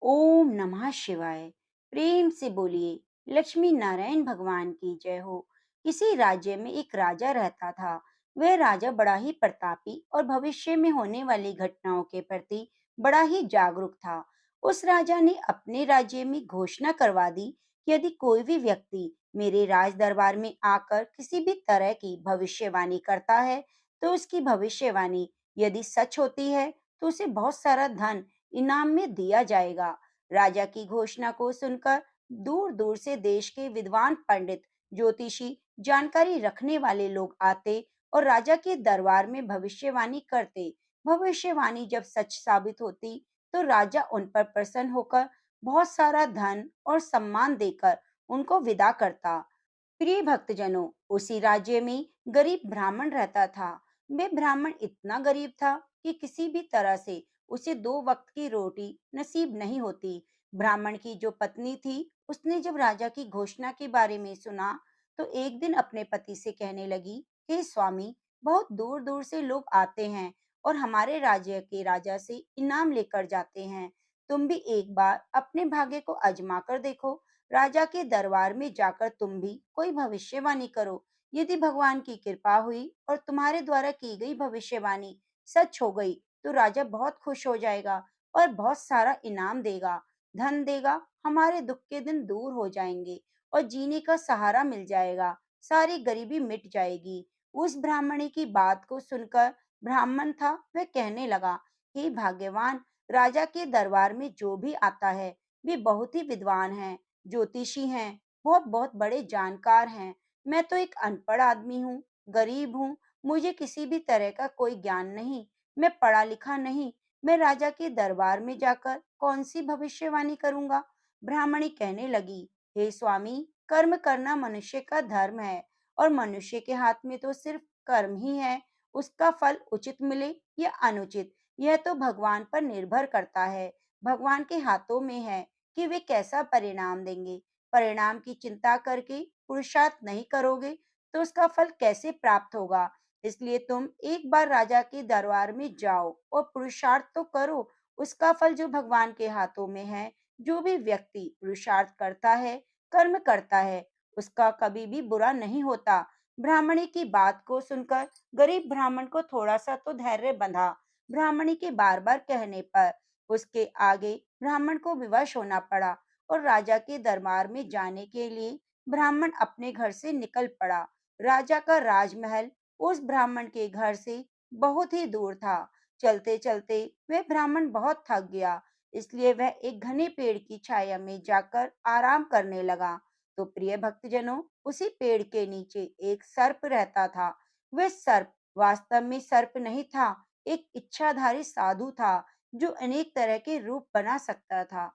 ओम नमः शिवाय। प्रेम से बोलिए लक्ष्मी नारायण भगवान की जय हो। किसी राज्य में एक राजा रहता था। वह राजा बड़ा ही प्रतापी और भविष्य में होने वाली घटनाओं के प्रति बड़ा ही जागरूक था। उस राजा ने अपने राज्य में घोषणा करवा दी कि यदि कोई भी व्यक्ति मेरे राज दरबार में आकर किसी भी तरह की भविष्यवाणी करता है, तो उसकी भविष्यवाणी यदि सच होती है, तो उसे बहुत सारा धन इनाम में दिया जाएगा। राजा की घोषणा को सुनकर दूर दूर से देश के विद्वान पंडित, ज्योतिषी, जानकारी रखने वाले लोग आते और राजा के दरबार में भविष्यवाणी करते। भविष्यवाणी जब सच साबित होती, तो राजा उन पर प्रसन्न होकर बहुत सारा धन और सम्मान देकर उनको विदा करता। प्रिय भक्तजनों, उसी राज्य में गरीब ब्राह्मण रहता था। वे ब्राह्मण इतना गरीब था कि किसी भी तरह से उसे दो वक्त की रोटी नसीब नहीं होती। ब्राह्मण की जो पत्नी थी, उसने जब राजा की घोषणा के बारे में सुना, तो एक दिन अपने पति से कहने लगी, हे स्वामी, बहुत दूर दूर से लोग आते हैं और हमारे राज्य के राजा से इनाम लेकर जाते हैं। तुम भी एक बार अपने भाग्य को आजमा कर देखो। राजा के दरबार में जाकर तुम भी कोई भविष्यवाणी करो। यदि भगवान की कृपा हुई और तुम्हारे द्वारा की गई भविष्यवाणी सच हो गई, तो राजा बहुत खुश हो जाएगा और बहुत सारा इनाम देगा, धन देगा। हमारे दुख के दिन दूर हो जाएंगे और जीने का सहारा मिल जाएगा। सारी गरीबी मिट जाएगी। उस ब्राह्मणी की बात को सुनकर ब्राह्मण था, वह कहने लगा, हे भाग्यवान, राजा के दरबार में जो भी आता है, वे बहुत ही विद्वान हैं, ज्योतिषी हैं, बहुत बहुत बड़े जानकार हैं। मैं तो एक अनपढ़ आदमी हूँ, गरीब हूँ, मुझे किसी भी तरह का कोई ज्ञान नहीं, मैं पढ़ा लिखा नहीं, मैं राजा के दरबार में जाकर कौन सी भविष्यवाणी करूंगा। ब्राह्मणी कहने लगी, हे स्वामी, कर्म करना मनुष्य का धर्म है और मनुष्य के हाथ में तो सिर्फ कर्म ही है। उसका फल उचित मिले या अनुचित, यह तो भगवान पर निर्भर करता है। भगवान के हाथों में है कि वे कैसा परिणाम देंगे। परिणाम की चिंता करके पुरुषार्थ नहीं करोगे, तो उसका फल कैसे प्राप्त होगा। इसलिए तुम एक बार राजा के दरबार में जाओ और पुरुषार्थ तो करो। उसका फल जो भगवान के हाथों में है। जो भी व्यक्ति पुरुषार्थ करता है, कर्म करता है, उसका कभी भी बुरा नहीं होता। ब्राह्मणी की बात को सुनकर गरीब ब्राह्मण को थोड़ा सा तो धैर्य बंधा। ब्राह्मणी के बार बार कहने पर उसके आगे ब्राह्मण को विवश होना पड़ा और राजा के दरबार में जाने के लिए ब्राह्मण अपने घर से निकल पड़ा। राजा का राजमहल उस ब्राह्मण के घर से बहुत ही दूर था। चलते चलते वह ब्राह्मण बहुत थक गया, इसलिए वह एक घने पेड़ की छाया में जाकर आराम करने लगा। तो प्रिय भक्तजनों, उसी पेड़ के नीचे एक सर्प रहता था। वह सर्प वास्तव में सर्प नहीं था, एक इच्छाधारी साधु था, जो अनेक तरह के रूप बना सकता था।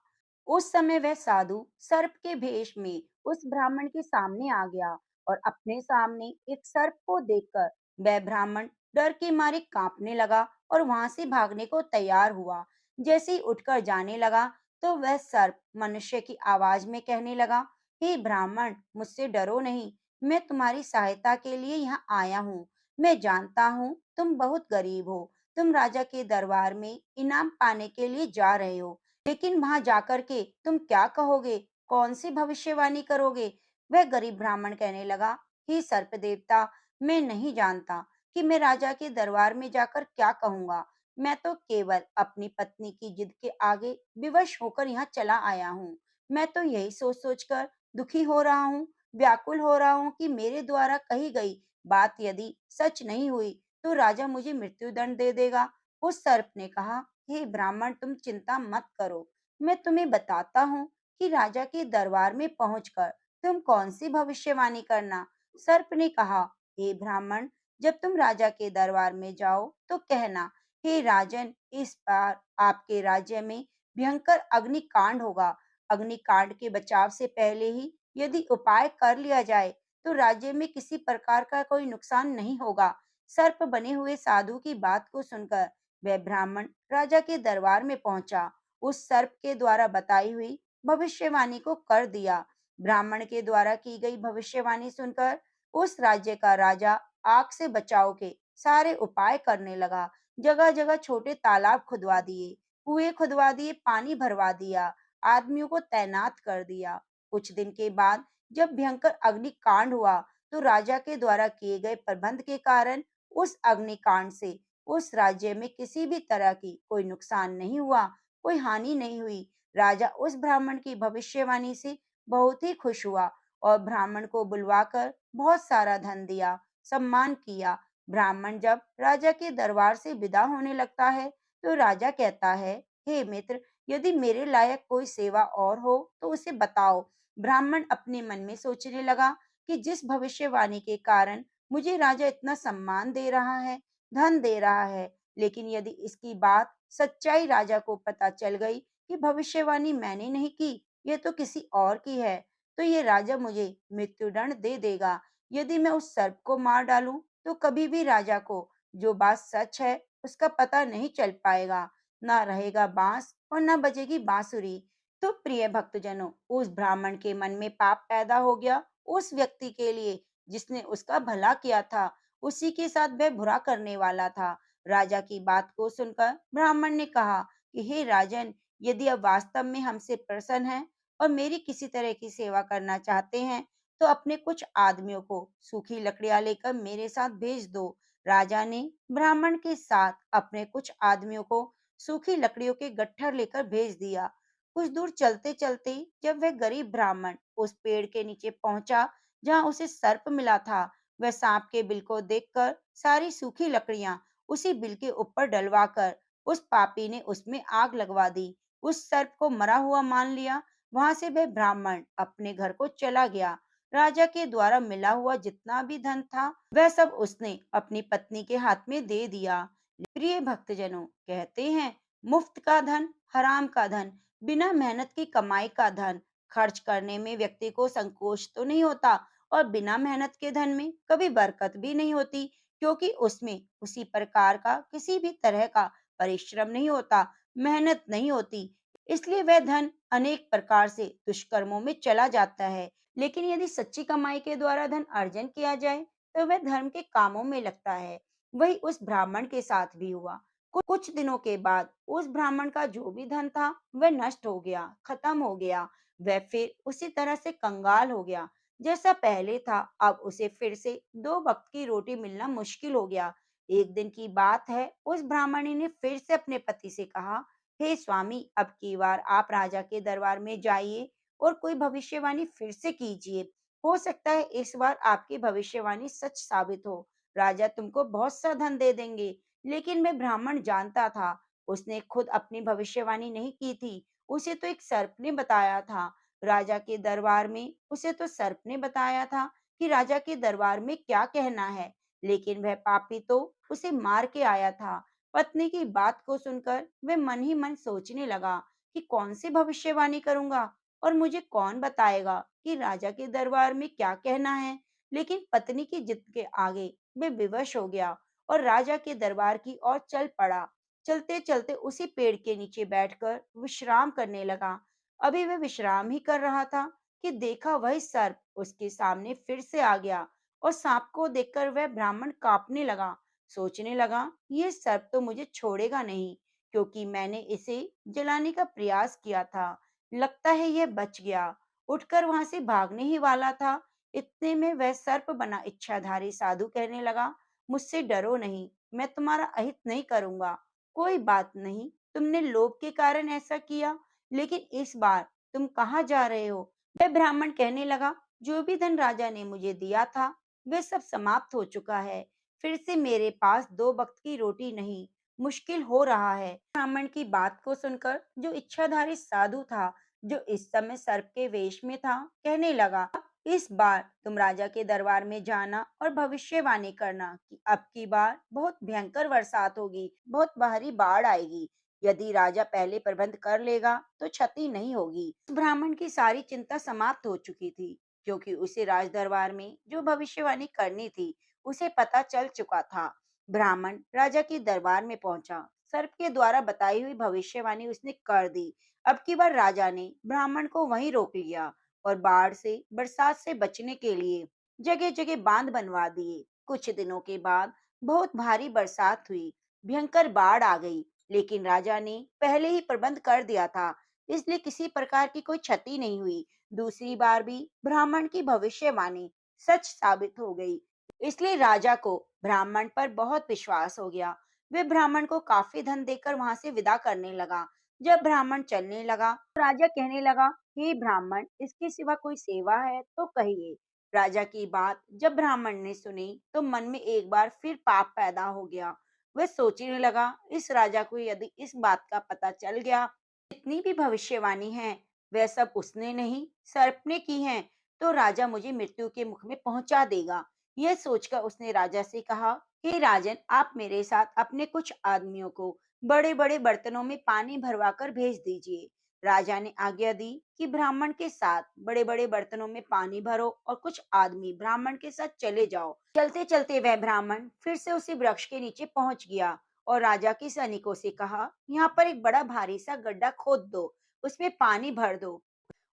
उस समय वह साधु सर्प के भेष में उस ब्राह्मण के सामने आ गया और अपने सामने एक सर्प को देखकर वह ब्राह्मण डर के मारे कांपने लगा और वहां से भागने को तैयार हुआ। जैसे ही उठकर जाने लगा, तो वह सर्प मनुष्य की आवाज में कहने लगा, हे ब्राह्मण, मुझसे डरो नहीं, मैं तुम्हारी सहायता के लिए यहाँ आया हूँ। मैं जानता हूँ तुम बहुत गरीब हो, तुम राजा के दरबार में इनाम पाने के लिए जा रहे हो, लेकिन वहां जाकर के तुम क्या कहोगे, कौन सी भविष्यवाणी करोगे। वह गरीब ब्राह्मण कहने लगा, हे सर्प देवता, मैं नहीं जानता कि मैं राजा के दरबार में जाकर क्या कहूंगा। मैं तो केवल अपनी पत्नी की जिद के आगे विवश होकर यहाँ चला आया हूँ। मैं तो यही सोच सोचकर दुखी हो रहा हूँ, व्याकुल हो रहा हूँ कि मेरे द्वारा कही गई बात यदि सच नहीं हुई, तो राजा मुझे मृत्यु दंड दे देगा। उस सर्प ने कहा, हे ब्राह्मण, तुम चिंता मत करो, मैं तुम्हें बताता हूँ कि राजा के दरबार में पहुंचकर तुम कौन सी भविष्यवाणी करना। सर्प ने कहा, हे ब्राह्मण, जब तुम राजा के दरबार में जाओ, तो कहना, हे राजन, इस बार आपके राज्य में भयंकर अग्निकांड होगा। अग्निकांड के बचाव से पहले ही यदि उपाय कर लिया जाए, तो राज्य में किसी प्रकार का कोई नुकसान नहीं होगा। सर्प बने हुए साधु की बात को सुनकर वह ब्राह्मण राजा के दरबार में पहुंचा। उस सर्प के द्वारा बताई हुई भविष्यवाणी को कर दिया। ब्राह्मण के द्वारा की गई भविष्यवाणी सुनकर उस राज्य का राजा आग से बचाव के सारे उपाय करने लगा। जगह जगह छोटे तालाब खुदवा दिए, कुएं खुदवा दिए, पानी भरवा दिया, आदमियों को तैनात कर दिया। कुछ दिन के बाद जब भयंकर अग्निकांड हुआ, तो राजा के द्वारा किए गए प्रबंध के कारण उस अग्निकांड से उस राज्य में किसी भी तरह की कोई नुकसान नहीं हुआ, कोई हानि नहीं हुई। राजा उस ब्राह्मण की भविष्यवाणी से बहुत ही खुश हुआ और ब्राह्मण को बुलवाकर बहुत सारा धन दिया, सम्मान किया। ब्राह्मण जब राजा के दरबार से विदा होने लगता है, तो राजा कहता है, हे मित्र, यदि मेरे लायक कोई सेवा और हो तो उसे बताओ। ब्राह्मण अपने मन में सोचने लगा कि जिस भविष्यवाणी के कारण मुझे राजा इतना सम्मान दे रहा है, धन दे रहा है, लेकिन यदि इसकी बात सच्चाई राजा को पता चल गई कि भविष्यवाणी मैंने नहीं की, ये तो किसी और की है, तो ये राजा मुझे मृत्युदंड दे देगा। यदि मैं उस सर्प को मार डालूं, तो कभी भी राजा को जो बात सच है उसका पता नहीं चल पाएगा, ना रहेगा बांस और ना बजेगी बांसुरी। तो प्रिय भक्तजनों, उस ब्राह्मण के मन में पाप पैदा हो गया। उस व्यक्ति के लिए जिसने उसका भला किया था, उसी के साथ वह बुरा करने वाला था। राजा की बात को सुनकर ब्राह्मण ने कहा कि हे राजन, यदि आप वास्तव में हमसे प्रसन्न हैं और मेरी किसी तरह की सेवा करना चाहते हैं, तो अपने कुछ आदमियों को सूखी लकड़ियां लेकर मेरे साथ भेज दो। राजा ने ब्राह्मण के साथ अपने कुछ आदमियों को सूखी लकड़ियों के गट्ठर लेकर भेज दिया। कुछ दूर चलते चलते जब वह गरीब ब्राह्मण उस पेड़ के नीचे पहुंचा जहां उसे सर्प मिला था, वह सांप के बिल को देखकर सारी सूखी लकड़ियां उसी बिल के ऊपर डलवाकर उस पापी ने उसमें आग लगवा दी। उस सर्प को मरा हुआ मान लिया। वहां से वह ब्राह्मण अपने घर को चला गया। राजा के द्वारा मिला हुआ जितना भी धन था, वह सब उसने अपनी पत्नी के हाथ में दे दिया। प्रिय भक्तजनों, कहते हैं, मुफ्त का धन हराम का धन, बिना मेहनत की कमाई का धन खर्च करने में व्यक्ति को संकोच तो नहीं होता, और बिना मेहनत के धन में कभी बरकत भी नहीं होती, क्योंकि उसमें उसी प्रकार का किसी भी तरह का परिश्रम नहीं होता, मेहनत नहीं होती। इसलिए वह धन अनेक प्रकार से दुष्कर्मों में चला जाता है। लेकिन यदि सच्ची कमाई के द्वारा धन अर्जन किया जाए, तो वह धर्म के कामों में लगता है। वही उस ब्राह्मण के साथ भी हुआ। कुछ दिनों के बाद उस ब्राह्मण का जो भी धन था, वह नष्ट हो गया, खत्म हो गया। वह फिर उसी तरह से कंगाल हो गया जैसा पहले था। अब उसे फिर से दो वक्त की रोटी मिलना मुश्किल हो गया। एक दिन की बात है, उस ब्राह्मणी ने फिर से अपने पति से कहा, हे स्वामी, अब की बार आप राजा के दरबार में जाइए और कोई भविष्यवाणी फिर से कीजिए। हो सकता है इस बार आपकी भविष्यवाणी सच साबित हो। राजा तुमको बहुत सा धन दे देंगे। लेकिन वह ब्राह्मण जानता था, उसने खुद अपनी भविष्यवाणी नहीं की थी, उसे तो एक सर्प ने बताया था। राजा के दरबार में उसे तो सर्प ने बताया था कि राजा के दरबार में क्या कहना है, लेकिन वह पापी तो उसे मार के आया था। पत्नी की बात को सुनकर वह मन ही मन सोचने लगा कि कौन सी भविष्यवाणी करूंगा और मुझे कौन बताएगा कि राजा के दरबार में क्या कहना है। लेकिन पत्नी की जिद के आगे वह विवश हो गया और राजा के दरबार की ओर चल पड़ा। चलते चलते उसी पेड़ के नीचे बैठकर विश्राम करने लगा। अभी वह विश्राम ही कर रहा था कि देखा, वही सर्प उसके सामने फिर से आ गया और सांप को देखकर वह ब्राह्मण कांपने लगा। सोचने लगा, ये सर्प तो मुझे छोड़ेगा नहीं, क्योंकि मैंने इसे जलाने का प्रयास किया था। लगता है यह बच गया। उठकर वहां से भागने ही वाला था, इतने में वह सर्प बना इच्छाधारी साधु कहने लगा, मुझसे डरो नहीं, मैं तुम्हारा अहित नहीं करूंगा। कोई बात नहीं, तुमने लोभ के कारण ऐसा किया, लेकिन इस बार तुम कहाँ जा रहे हो? वह ब्राह्मण कहने लगा, जो भी धन राजा ने मुझे दिया था, वह सब समाप्त हो चुका है। फिर से मेरे पास दो वक्त की रोटी नहीं, मुश्किल हो रहा है। ब्राह्मण की बात को सुनकर जो इच्छाधारी साधु था, जो इस समय सर्प के वेश में था, कहने लगा, इस बार तुम राजा के दरबार में जाना और भविष्यवाणी करना कि अब की बार बहुत भयंकर बरसात होगी, बहुत भारी बाढ़ आएगी। यदि राजा पहले प्रबंध कर लेगा तो क्षति नहीं होगी। उस ब्राह्मण की सारी चिंता समाप्त हो चुकी थी, क्योंकि उसे राज दरबार में जो भविष्यवाणी करनी थी, उसे पता चल चुका था। ब्राह्मण राजा के दरबार में पहुंचा। सर्प के द्वारा बताई हुई भविष्यवाणी उसने कर दी। अब की बार राजा ने ब्राह्मण को वहीं रोक लिया और बाढ़ से, बरसात से बचने के लिए जगह जगह बांध बनवा दिए। कुछ दिनों के बाद बहुत भारी बरसात हुई, भयंकर बाढ़ आ गई लेकिन राजा ने पहले ही प्रबंध कर दिया था, इसलिए किसी प्रकार की कोई क्षति नहीं हुई। दूसरी बार भी ब्राह्मण की भविष्यवाणी सच साबित हो गई, इसलिए राजा को ब्राह्मण पर बहुत विश्वास हो गया। वे ब्राह्मण को काफी धन देकर वहां से विदा करने लगा। जब ब्राह्मण चलने लगा, तो राजा कहने लगा, हे ब्राह्मण, इसके सिवा कोई सेवा है तो कहिए। राजा की बात जब ब्राह्मण ने सुनी, तो मन में एक बार फिर पाप पैदा हो गया। वह सोचने लगा, इस राजा को यदि इस बात का पता चल गया, जितनी भी भविष्यवाणी है वह सब उसने नहीं सर्प ने की है, तो राजा मुझे मृत्यु के मुख में पहुंचा देगा। यह सोचकर उसने राजा से कहा, हे राजन, आप मेरे साथ अपने कुछ आदमियों को बड़े बड़े बर्तनों में पानी भरवा कर भेज दीजिए। राजा ने आज्ञा दी कि ब्राह्मण के साथ बड़े बड़े बर्तनों में पानी भरो और कुछ आदमी ब्राह्मण के साथ चले जाओ। चलते चलते वह ब्राह्मण फिर से उसी वृक्ष के नीचे पहुंच गया और राजा के सैनिकों से कहा, यहाँ पर एक बड़ा भारी सा गड्ढा खोद दो, उसमें पानी भर दो।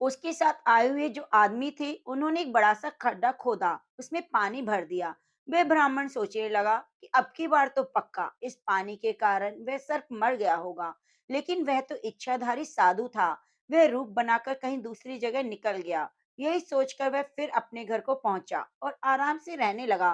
उसके साथ आए हुए जो आदमी थे, उन्होंने एक बड़ा सा खड्डा खोदा, उसमें पानी भर दिया। वह ब्राह्मण सोचने लगा कि अब की बार तो पक्का इस पानी के कारण वह सर्प मर गया होगा। लेकिन वह तो इच्छाधारी साधु था, वह रूप बनाकर कहीं दूसरी जगह निकल गया। यही सोचकर वह फिर अपने घर को पहुंचा और आराम से रहने लगा।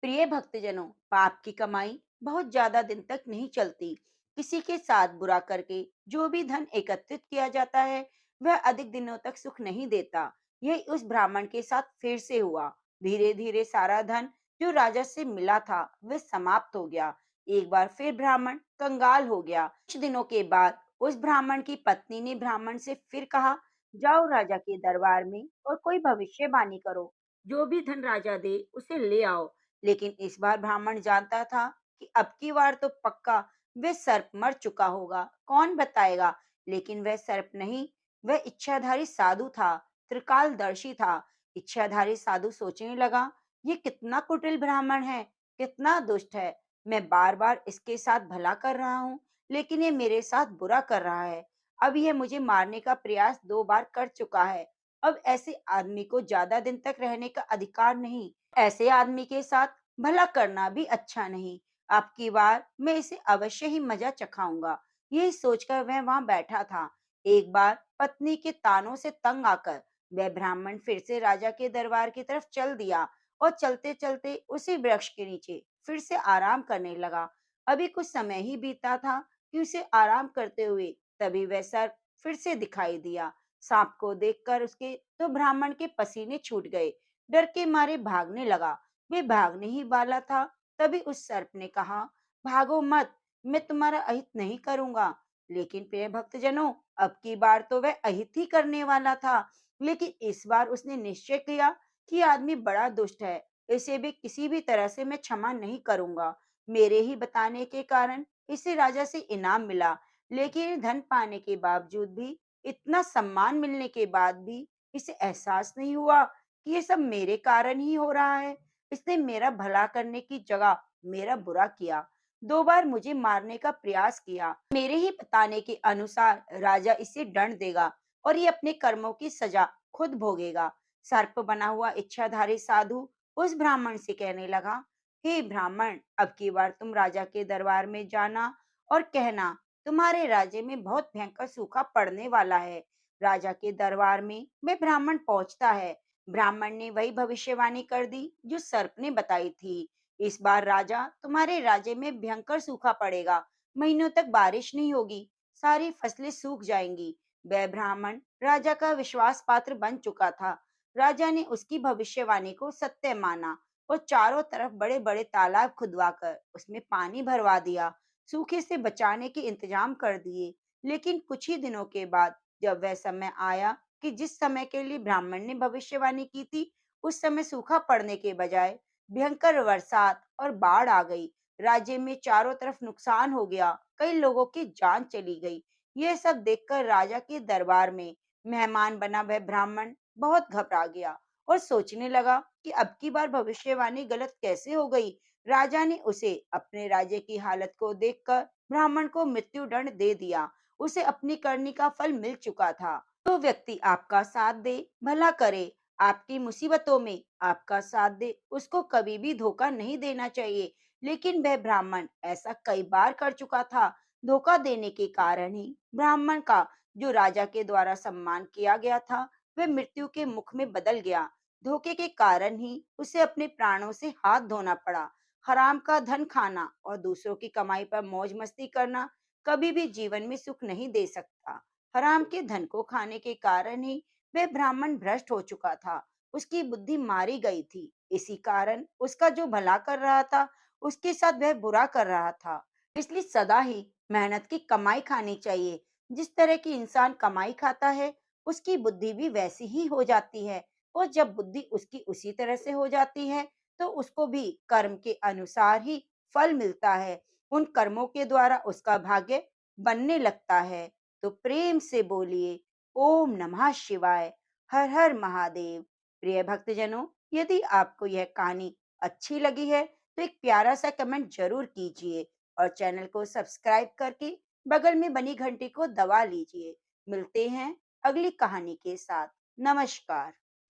प्रिय भक्तजनों, पाप की कमाई बहुत ज्यादा दिन तक नहीं चलती। किसी के साथ बुरा करके जो भी धन एकत्रित किया जाता है, वह अधिक दिनों तक सुख नहीं देता। यही उस ब्राह्मण के साथ फिर से हुआ। धीरे धीरे सारा धन जो राजा से मिला था वह समाप्त हो गया। एक बार फिर ब्राह्मण कंगाल हो गया। कुछ दिनों के बाद उस ब्राह्मण की पत्नी ने ब्राह्मण से फिर कहा, जाओ राजा के दरबार में और कोई भविष्यवाणी करो, जो भी धन राजा दे उसे ले आओ। लेकिन इस बार ब्राह्मण जानता था कि अब की बार तो पक्का वह सर्प मर चुका होगा, कौन बताएगा। लेकिन वह सर्प नहीं, वह इच्छाधारी साधु था, त्रिकालदर्शी था। इच्छाधारी साधु सोचने लगा, ये कितना कुटिल ब्राह्मण है, कितना दुष्ट है। मैं बार बार इसके साथ भला कर रहा हूँ, लेकिन ये मेरे साथ बुरा कर रहा है। अब यह मुझे मारने का प्रयास 2 बार कर चुका है। अब ऐसे आदमी को ज्यादा दिन तक रहने का अधिकार नहीं। ऐसे आदमी के साथ भला करना भी अच्छा नहीं। अब की बार मैं इसे अवश्य ही मजा चखाऊंगा। यही सोचकर वह वहां बैठा था। एक बार पत्नी के तानों से तंग आकर वह ब्राह्मण फिर से राजा के दरबार की तरफ चल दिया और चलते चलते उसी वृक्ष के नीचे फिर से आराम करने लगा। अभी कुछ समय ही बीता था कि उसे आराम करते हुए तभी वह सर्प फिर से दिखाई दिया। सांप को देखकर उसके तो ब्राह्मण के पसीने छूट गए। डर के मारे भागने लगा। वे भागने ही वाला था, तभी उस सर्प ने कहा, भागो मत, मैं तुम्हारा अहित नहीं करूंगा। लेकिन प्रिय भक्तजनों, अब की बार तो वह अहित ही करने वाला था। लेकिन इस बार उसने निश्चय किया कि ये आदमी बड़ा दुष्ट है, इसे भी किसी भी तरह से मैं क्षमा नहीं करूंगा। मेरे ही बताने के कारण इसे राजा से इनाम मिला, लेकिन धन पाने के बावजूद भी, इतना सम्मान मिलने के बाद भी इसे एहसास नहीं हुआ कि ये सब मेरे कारण ही हो रहा है। इसने मेरा भला करने की जगह मेरा बुरा किया। 2 बार मुझे मारने का प्रयास किया। मेरे ही बताने के अनुसार राजा इसे दंड देगा और ये अपने कर्मों की सजा खुद भोगेगा। सर्प बना हुआ इच्छाधारी साधु उस ब्राह्मण से कहने लगा, हे ब्राह्मण, अब की बार तुम राजा के दरबार में जाना और कहना, तुम्हारे राज्य में बहुत भयंकर सूखा पड़ने वाला है। राजा के दरबार में वह ब्राह्मण पहुंचता है। ब्राह्मण ने वही भविष्यवाणी कर दी जो सर्प ने बताई थी। इस बार राजा, तुम्हारे राज्य में भयंकर सूखा पड़ेगा, महीनों तक बारिश नहीं होगी, सारी फसलें सूख जाएंगी। वह ब्राह्मण राजा का विश्वास पात्र बन चुका था। राजा ने उसकी भविष्यवाणी को सत्य माना और चारों तरफ बड़े बड़े तालाब खुदवाकर उसमें पानी भरवा दिया, सूखे से बचाने के इंतजाम कर दिए। लेकिन कुछ ही दिनों के बाद जब वह समय आया कि जिस समय के लिए ब्राह्मण ने भविष्यवाणी की थी, उस समय सूखा पड़ने के बजाय भयंकर बरसात और बाढ़ आ गई। राज्य में चारों तरफ नुकसान हो गया, कई लोगों की जान चली गई। यह सब देखकर राजा के दरबार में मेहमान बना वह ब्राह्मण बहुत घबरा गया और सोचने लगा कि अब की बार भविष्यवाणी गलत कैसे हो गई। राजा ने उसे अपने राज्य की हालत को देखकर ब्राह्मण को मृत्यु दंड दे दिया। उसे अपनी करनी का फल मिल चुका था। जो व्यक्ति आपका साथ दे, भला करे, आपकी मुसीबतों में आपका साथ दे, उसको कभी भी धोखा नहीं देना चाहिए। लेकिन वह ब्राह्मण ऐसा कई बार कर चुका था। धोखा देने के कारण ही ब्राह्मण का जो राजा के द्वारा सम्मान किया गया था, वह मृत्यु के मुख में बदल गया। धोखे के कारण ही उसे अपने प्राणों से हाथ धोना पड़ा। हराम का धन खाना और दूसरों की कमाई पर मौज मस्ती करना कभी भी जीवन में सुख नहीं दे सकता। हराम के धन को खाने के कारण ही वह ब्राह्मण भ्रष्ट हो चुका था। उसकी बुद्धि मारी गई थी। इसी कारण उसका जो भला कर रहा था, उसके साथ वह बुरा कर रहा था। इसलिए सदा ही मेहनत की कमाई खानी चाहिए। जिस तरह की इंसान कमाई खाता है, उसकी बुद्धि भी वैसी ही हो जाती है। और जब बुद्धि उसकी उसी तरह से हो जाती है, तो उसको भी कर्म के अनुसार ही फल मिलता है। उन कर्मों के द्वारा उसका भाग्य बनने लगता है। तो प्रेम से बोलिए ओम नमः शिवाय, हर हर महादेव। प्रिय भक्तजनों, यदि आपको यह कहानी अच्छी लगी है, तो एक प्यारा सा कमेंट जरूर कीजिए और चैनल को सब्सक्राइब करके बगल में बनी घंटी को दबा लीजिए। मिलते हैं अगली कहानी के साथ। नमस्कार।